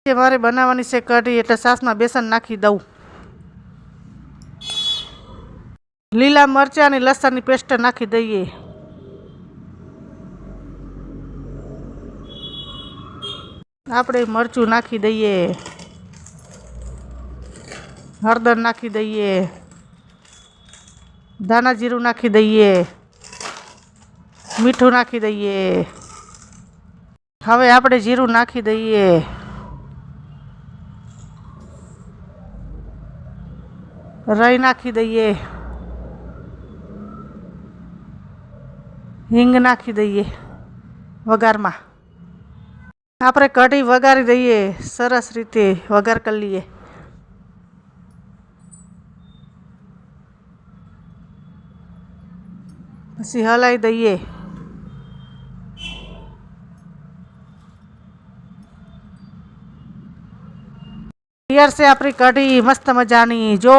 मारे बनावानी छे कढ़ी एटले सासमां बेसन नाखी दऊं। लीला मरचा अने लसणनी पेस्ट नाखी दईए। आपणे मरचुं नाखी दईए, हळदर नाखी दईए, धाणा जीरुं नाखी दईए, मीठुं नाखी दईए। हवे आपणे जीरुं नाखी दईए। राई नाखी दईए, हींग नाखी दईए। वगार में आपणे कढ़ी वगारी दईए, सरस रीते वगार कर लीए। पछी हलाई दईए। तैयार से अपनी कढ़ी मस्त मजानी। जो